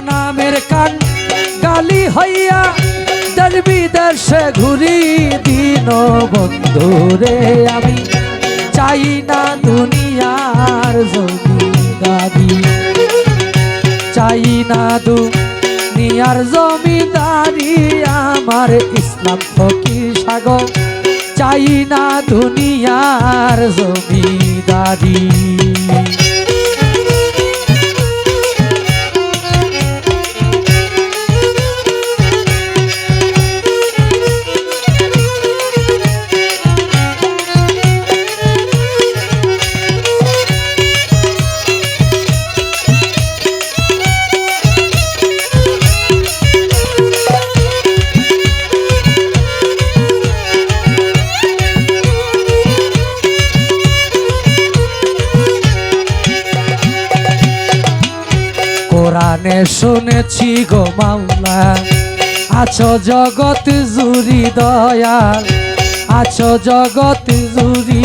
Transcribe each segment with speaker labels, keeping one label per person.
Speaker 1: নামের কান গালি হইয়া দেশ বিদেশে ঘুরি দিন বন্ধু রে আমি চাই না দুনিয়ার জমিদারি চাই না দুনিয়ার জমিদারি আমার ইসলাম ফকির সাগর চাই না দুনিয়ার জমিদারি কোরআনে শুনেছি গো মাওলা আছো জগৎ জুড়ি দয়াল আছো জগৎ জুড়ি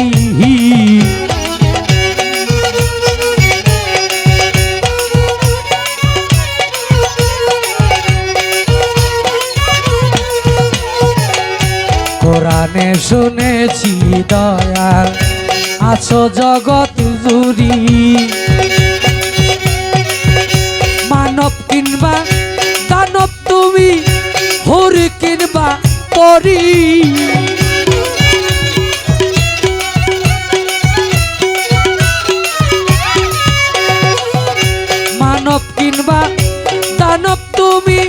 Speaker 1: কোরআনে শুনেছি দয়াল আছো জগৎ জুড়ি মানব কিনবা দানব তুমি হরি কিনবা পরি মানব কিনবা দানব তুমি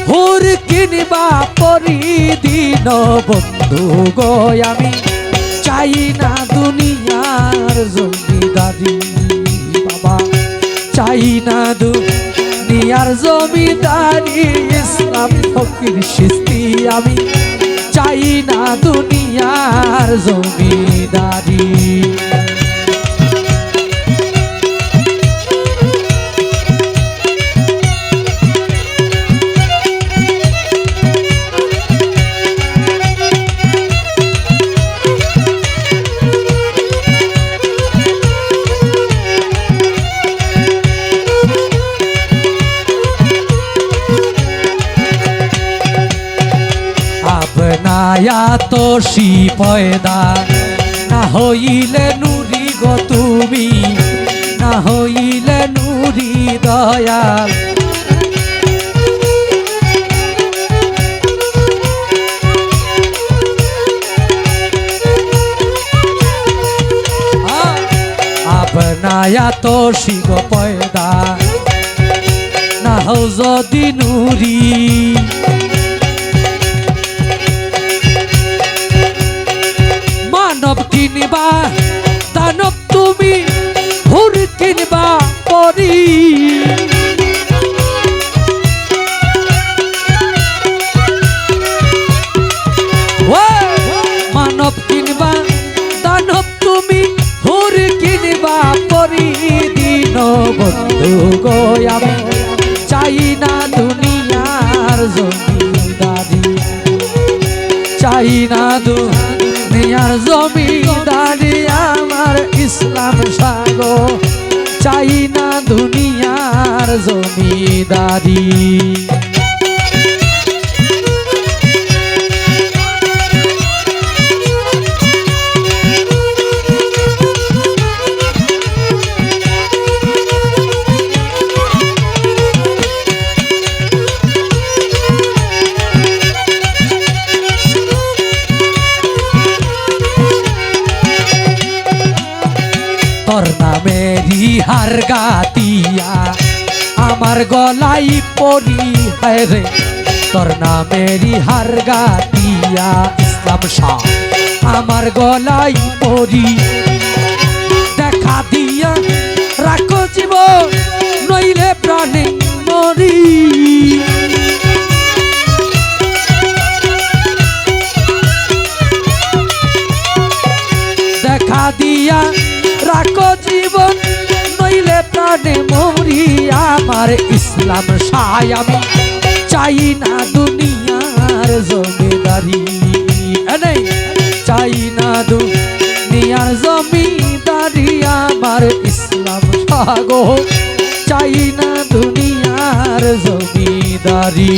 Speaker 1: হরি কিনবা পরি দিন বন্ধু গো আমি চাই না দুনিয়ার জমিদারি বাবা চাই না দুনিয়ার জমিদারি ইসলাম ফকির চিশতি আমি চাই না দুনিয়ার জমিদারি আপনায়া তো সি পয়দা না হইলে নুরি গো তুমি না হইলে নুরি দয়াল আপনায়া তো সি গো পয়দা না হও যদি নুরি মানব কিনবা দানব তুমি হুর কিনবা পরি মানব কিনবা দানব তুমি হুর কিনবা পরি দিন বন্ধু গো আমি চাই না দুনিয়ার জমিদারি চাই না দুনিয়ার জমিদারি আমার ইসলাম সাগর চাই না দুনিয়ার জমিদারি তোর নামেরই হার গাতিয়া আমার গলাই পরি হায় রে তোর নামেরই হার গাতিয়া ইসলাম শাহ আমার গলাই পরি দেখা দিয়া রাখো জীবন নইলে প্রাণে মরি দেখা দিয়া রাখো জীবন নইলে প্রাণে মরি আমার ইসলাম শাহ আমি চাই না দুনিয়ার জমিদারি চাই না দুনিয়ার জমিদারি আমার ইসলাম শাহ গো চাই না দুনিয়ার দাড়ি।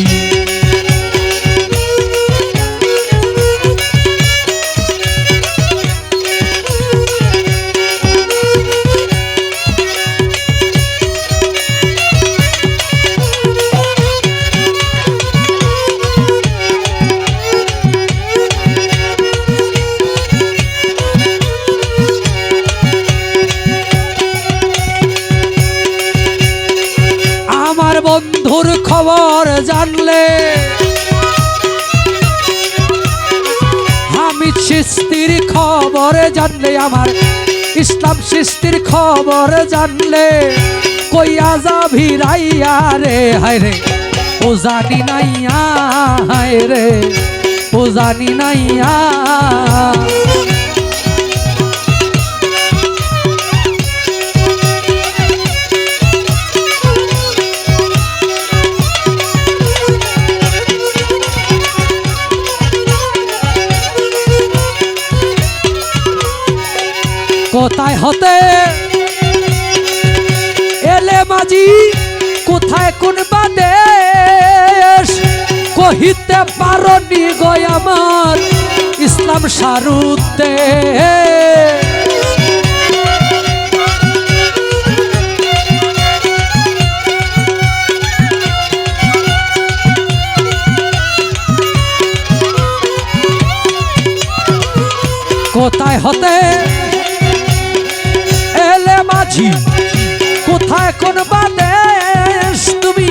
Speaker 1: বন্ধুর খবর জানলে হামিদ চিশতির খবর জানলে, আমার ইসলাম চিশতির খবর জানলে কইয়া যাবি রাইয়া রে, হায় রে ও জানি নাইয়া, হায় রে ও জানি নাইয়া। কোথায় হতে এলে মাঝি, কোথায় কোন বাদেশ, কহিতে পারনি গো আমার ইসলাম সারুতে। কোথায় হতে এলে মাঝি, কোথায় কোন বাদেশ, তুমি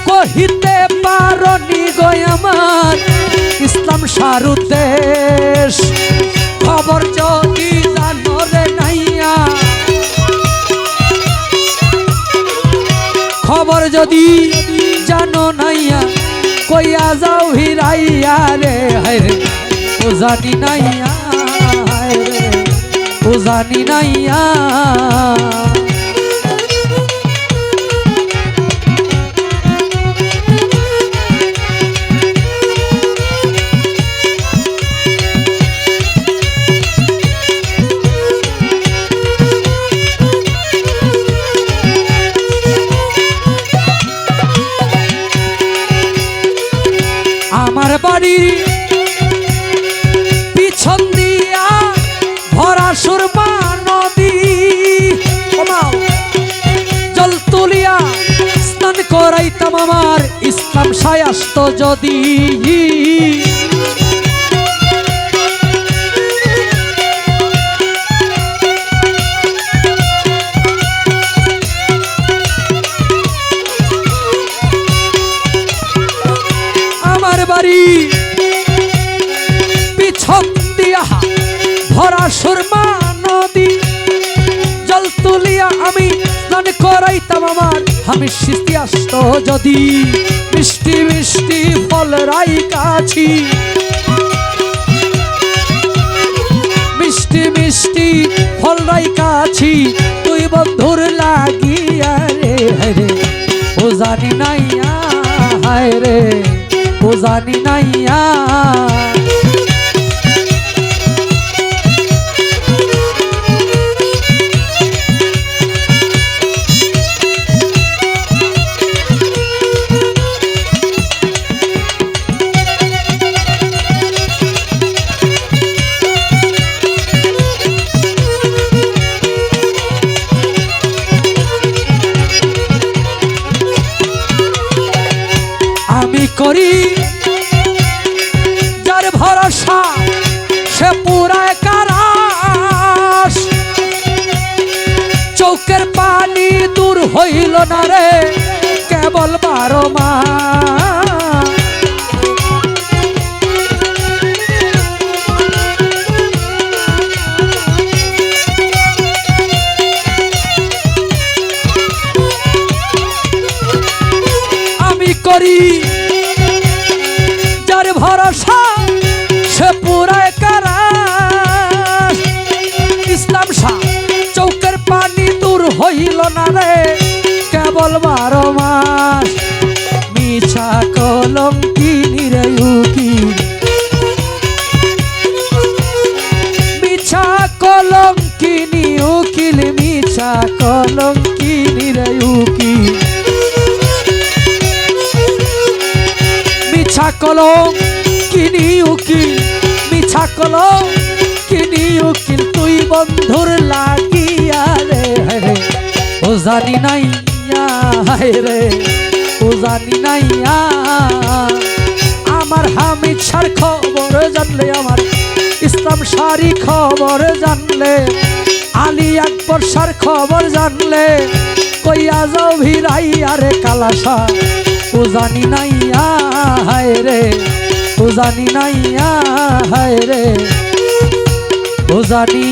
Speaker 1: কহিতে পারনি গো আমার ইসলাম সারুর দেশ। খবর যদি জানো রে নাইয়া, খবর যদি জানো নাইয়া, কইয়া যাও হিরাইয়া রে, হায় রে ও জানি নাইয়া, হায় রে ও জানি নাইয়া। আমার বাড়ি পিছন দিয়া ভরা সুরমা নদী, জল তুলিয়া স্নান করাইতাম আমার ইসলাম সায়াস্ত যদি। আমার বাড়ি পিছন দিয়া ভরা সুরমা নদী, জল তুলিয়া আমি স্নান করাইতাম আমার আমি শিস্তি আসত যদি। মিষ্টি মিষ্টি ফল রাইকাছি, মিষ্টি মিষ্টি ফল রাইকাছি, তুই বন্ধুর লাগিয়া রে, হায় রে ও জানি নাইয়া, হায় রে ও জানি নাইয়া। আমি করি যার ভরসা সে পুরায় কারাস, চৌকের পানি দূর হইল না রে কেবল 12 মাস। আমি করি যার ভরসা সে পুরায় কারাস, ইসলাম শাহ চৌকের পানি দূর হইল না রে কেবল 12 মাস। কলম কিনি উকিল, মিছা কলম কিনি উকিল, তুই বন্ধুর লাগিয়া রে রে ও জানি নাই রে ও জানি নাই আমার হামিদ শাহর খবর জানলে, আমার ইসলাম শাহরি খবর জানলে, আলী আকবর শাহর খবর জানলে, কইয়া যাও ভিড়াইয়া রে কালাশা ও জানি নাই রে ও জানি নাই রে ও জানি